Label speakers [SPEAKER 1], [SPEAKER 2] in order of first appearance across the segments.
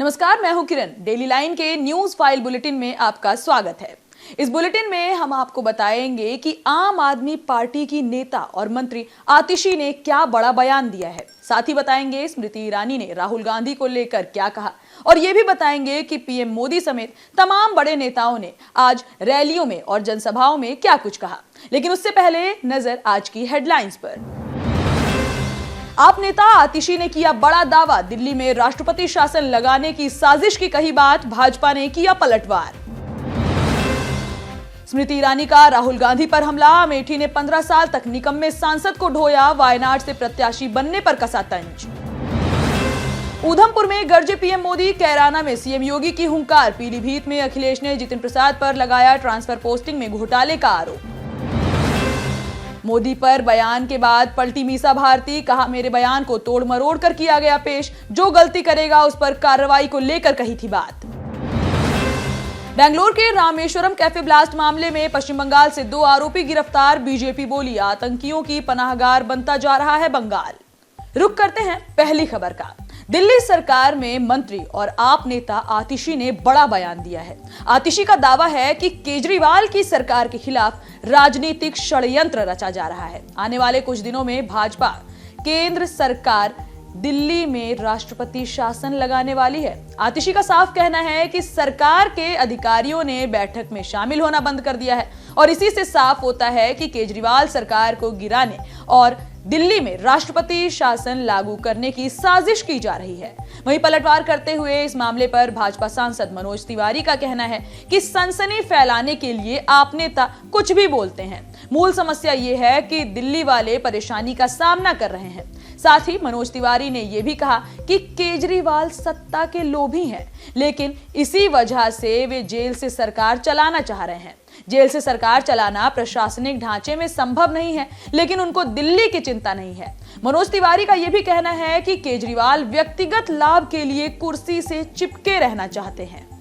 [SPEAKER 1] नमस्कार, मैं हूं किरण। डेली लाइन के न्यूज फाइल बुलेटिन में आपका स्वागत है। इस बुलेटिन में हम आपको बताएंगे कि आम आदमी पार्टी की नेता और मंत्री आतिशी ने क्या बड़ा बयान दिया है। साथ ही बताएंगे स्मृति ईरानी ने राहुल गांधी को लेकर क्या कहा और ये भी बताएंगे कि पीएम मोदी समेत तमाम बड़े नेताओं ने आज रैलियों में और जनसभाओं में क्या कुछ कहा। लेकिन उससे पहले नजर आज की हेडलाइंस पर। आप नेता आतिशी ने किया बड़ा दावा, दिल्ली में राष्ट्रपति शासन लगाने की साजिश की कही बात, भाजपा ने किया पलटवार। स्मृति ईरानी का राहुल गांधी पर हमला, अमेठी ने 15 साल तक निकम्मे सांसद को ढोया, वायनाड से प्रत्याशी बनने पर कसा तंज। ऊधमपुर में गरजे पीएम मोदी, कैराना में सीएम योगी की हुंकार, पीलीभीत में अखिलेश ने जितिन प्रसाद पर लगाया ट्रांसफर पोस्टिंग में घोटाले का आरोप। मोदी पर बयान के बाद पलटी मीसा भारती, कहा मेरे बयान को तोड़ मरोड़ कर किया गया पेश, जो गलती करेगा उस पर कार्रवाई को लेकर कही थी बात। बेंगलुरु के रामेश्वरम कैफे ब्लास्ट मामले में पश्चिम बंगाल से 2 आरोपी गिरफ्तार, बीजेपी बोली आतंकियों की पनाहगार बनता जा रहा है बंगाल। रुक करते हैं पहली खबर का। दिल्ली सरकार में मंत्री और आप नेता आतिशी ने बड़ा बयान दिया है। आतिशी का दावा है कि केजरीवाल की सरकार के खिलाफ राजनीतिक षड्यंत्र रचा जा रहा है। आने वाले कुछ दिनों में भाजपा केंद्र सरकार दिल्ली में राष्ट्रपति शासन लगाने वाली है। आतिशी का साफ कहना है कि सरकार के अधिकारियों ने बैठक में शामिल होना बंद कर दिया है और इसी से साफ होता है कि केजरीवाल सरकार को गिराने और दिल्ली में राष्ट्रपति शासन लागू करने की साजिश की जा रही है। वहीं पलटवार करते हुए इस मामले पर भाजपा सांसद मनोज तिवारी का कहना है कि सनसनी फैलाने के लिए आप नेता कुछ भी बोलते हैं। मूल समस्या ये है कि दिल्ली वाले परेशानी का सामना कर रहे हैं। साथ ही मनोज तिवारी ने यह भी कहा कि केजरीवाल सत्ता के लोभी हैं, लेकिन इसी वजह से वे जेल से सरकार चलाना चाह रहे हैं। जेल से सरकार चलाना प्रशासनिक ढांचे में संभव नहीं है, लेकिन उनको दिल्ली की चिंता नहीं है। मनोज तिवारी का यह भी कहना है कि केजरीवाल व्यक्तिगत लाभ के लिए कुर्सी से चिपके रहना चाहते हैं।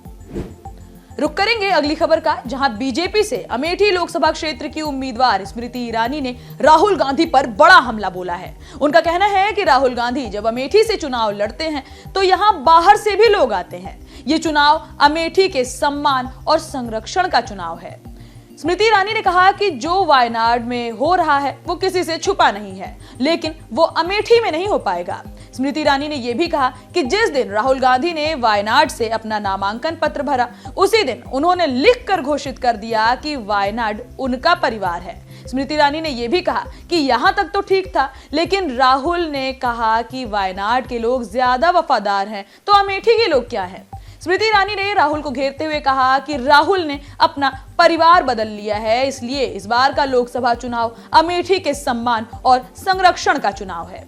[SPEAKER 1] रुक करेंगे अगली खबर का, जहां बीजेपी से अमेठी लोकसभा क्षेत्र की उम्मीदवार स्मृति ईरानी ने राहुल गांधी पर बड़ा हमला बोला है। उनका कहना है कि राहुल गांधी जब अमेठी से चुनाव लड़ते हैं तो यहां बाहर से भी लोग आते हैं। ये चुनाव अमेठी के सम्मान और संरक्षण का चुनाव है। स्मृति ईरानी ने कहा कि जो वायनाड में हो रहा है वो किसी से छुपा नहीं है, लेकिन वो अमेठी में नहीं हो पाएगा। स्मृति ईरानी ने यह भी कहा कि जिस दिन राहुल गांधी ने वायनाड से अपना नामांकन पत्र भरा, उसी दिन उन्होंने लिखकर घोषित कर दिया कि वायनाड उनका परिवार है। स्मृति ईरानी ने यह भी कहा कि यहां तक तो ठीक था, लेकिन राहुल ने कहा कि वायनाड के लोग ज्यादा वफादार हैं, तो अमेठी के लोग क्या हैं। स्मृति ईरानी ने राहुल को घेरते हुए कहा कि राहुल ने अपना परिवार बदल लिया है, इसलिए इस बार का लोकसभा चुनाव अमेठी के सम्मान और संरक्षण का चुनाव है।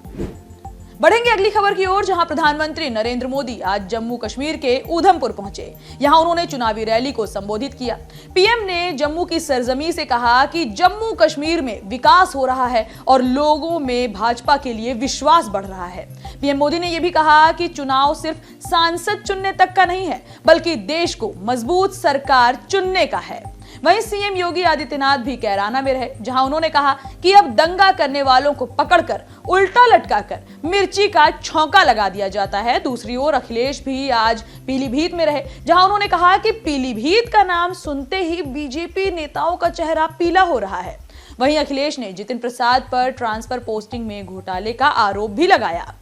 [SPEAKER 1] बढ़ेंगे अगली खबर की ओर, जहां प्रधानमंत्री नरेंद्र मोदी आज जम्मू कश्मीर के ऊधमपुर पहुंचे। यहां उन्होंने चुनावी रैली को संबोधित किया। पीएम ने जम्मू की सरजमी से कहा कि जम्मू कश्मीर में विकास हो रहा है और लोगों में भाजपा के लिए विश्वास बढ़ रहा है। पीएम मोदी ने यह भी कहा कि चुनाव सिर्फ सांसद चुनने तक का नहीं है, बल्कि देश को मजबूत सरकार चुनने का है। वहीं सीएम योगी आदित्यनाथ भी कैराना में रहे, जहां उन्होंने कहा कि अब दंगा करने वालों को पकड़कर उल्टा लटकाकर मिर्ची का छौंका लगा दिया जाता है। दूसरी ओर अखिलेश भी आज पीलीभीत में रहे, जहां उन्होंने कहा कि पीलीभीत का नाम सुनते ही बीजेपी नेताओं का चेहरा पीला हो रहा है। वहीं अखिलेश ने जितिन प्रसाद पर ट्रांसफर पोस्टिंग में घोटाले का आरोप भी लगाया।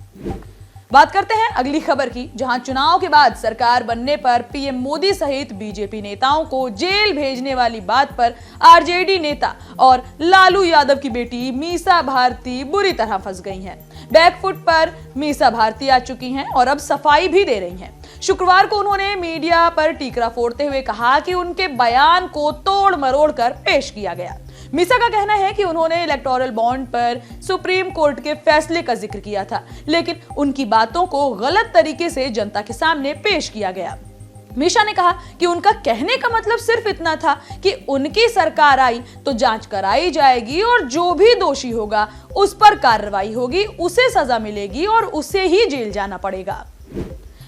[SPEAKER 1] बात करते हैं अगली खबर की, जहां चुनाव के बाद सरकार बनने पर पीएम मोदी सहित बीजेपी नेताओं को जेल भेजने वाली बात पर आरजेडी नेता और लालू यादव की बेटी मीसा भारती बुरी तरह फंस गई हैं। बैकफुट पर मीसा भारती आ चुकी हैं और अब सफाई भी दे रही हैं। शुक्रवार को उन्होंने मीडिया पर टीकरा फोड़ते हुए कहा कि उनके बयान को तोड़ मरोड़ कर पेश किया गया। मीसा का कहना है कि उन्होंने इलेक्टोरल बॉन्ड पर सुप्रीम कोर्ट के फैसले का जिक्र किया था, लेकिन उनकी बातों को गलत तरीके से जनता के सामने पेश किया गया। मीसा ने कहा कि उनका कहने का मतलब सिर्फ इतना था कि उनकी सरकार आई तो जांच कराई जाएगी और जो भी दोषी होगा उस पर कार्रवाई होगी, उसे सजा मिलेगी और उसे ही जेल जाना पड़ेगा।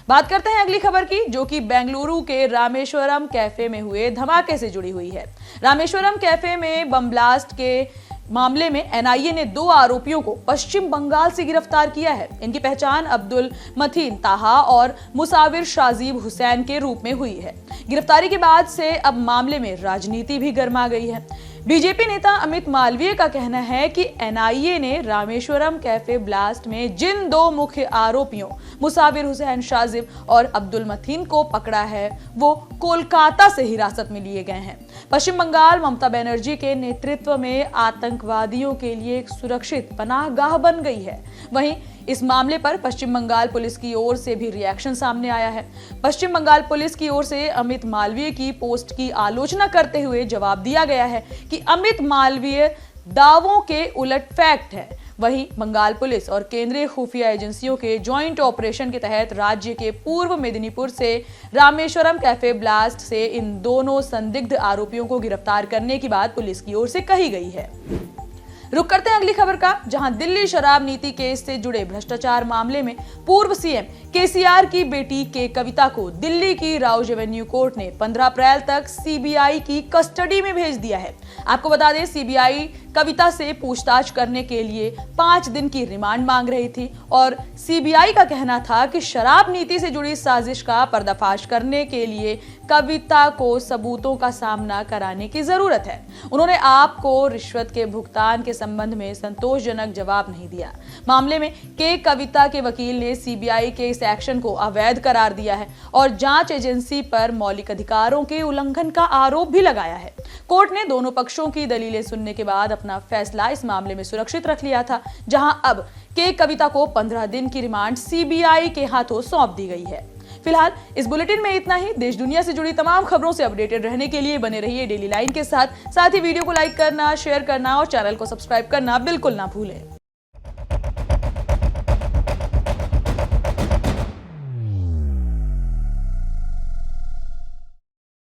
[SPEAKER 1] बात करते हैं अगली खबर की, जो कि बेंगलुरु के रामेश्वरम कैफे में हुए धमाके से जुड़ी हुई है। रामेश्वरम कैफे में बम ब्लास्ट के मामले में एनआईए ने 2 आरोपियों को पश्चिम बंगाल से गिरफ्तार किया है। इनकी पहचान अब्दुल मतीन ताहा और मुसाविर शाजीब हुसैन के रूप में हुई है। गिरफ्तारी के बाद से अब मामले में राजनीति भी गर्मा गई है। बीजेपी नेता अमित मालवीय का कहना है कि एनआईए ने रामेश्वरम कैफे ब्लास्ट में जिन 2 मुख्य आरोपियों मुसाविर हुसैन शाजिब और अब्दुल मतीन को पकड़ा है वो कोलकाता से हिरासत में लिए गए हैं। पश्चिम बंगाल ममता बनर्जी के नेतृत्व में आतंकवादियों के लिए एक सुरक्षित पनाहगाह बन गई है। वहीं इस मामले पर पश्चिम बंगाल पुलिस की ओर से भी रिएक्शन सामने आया है। पश्चिम बंगाल पुलिस की ओर से अमित मालवीय की पोस्ट की आलोचना करते हुए जवाब दिया गया है कि अमित मालवीय दावों के उलट फैक्ट है। वहीं बंगाल पुलिस और केंद्रीय खुफिया एजेंसियों के जॉइंट ऑपरेशन के तहत राज्य के पूर्व मेदिनीपुर से रामेश्वरम कैफे ब्लास्ट से इन दोनों संदिग्ध आरोपियों को गिरफ्तार करने की बात पुलिस की ओर से कही गई है। रुक करते हैं अगली खबर का, जहां दिल्ली शराब नीति केस से जुड़े भ्रष्टाचार मामले में पूर्व सीएम केसीआर की बेटी के कविता को दिल्ली की राउज एवेन्यू कोर्ट ने 15 अप्रैल तक सीबीआई की कस्टडी में भेज दिया है। आपको बता दें, सीबीआई कविता से पूछताछ करने के लिए 5 दिन की रिमांड मांग रही थी और सीबीआई का कहना था कि शराब नीति से जुड़ी साजिश का पर्दाफाश करने के लिए कविता को सबूतों का सामना कराने की जरूरत है। उन्होंने आपको रिश्वत के भुगतान के संबंध में संतोषजनक जवाब नहीं दिया। मामले में के कविता के वकील ने सीबीआई के इस एक्शन को अवैध करार दिया है और जांच एजेंसी पर मौलिक अधिकारों के उल्लंघन का आरोप भी लगाया है। कोर्ट ने दोनों पक्षों की दलीलें सुनने के बाद अपना फैसला इस मामले में सुरक्षित रख लिया था, जहां अब के कविता को 15 दिन की रिमांड सीबीआई के हाथों सौंप दी गई है। फिलहाल इस बुलेटिन में इतना ही। देश दुनिया से जुड़ी तमाम खबरों से अपडेटेड रहने के लिए बने रहिए डेली लाइन के साथ ही वीडियो को लाइक करना, शेयर करना और चैनल को सब्सक्राइब करना बिल्कुल ना भूलें।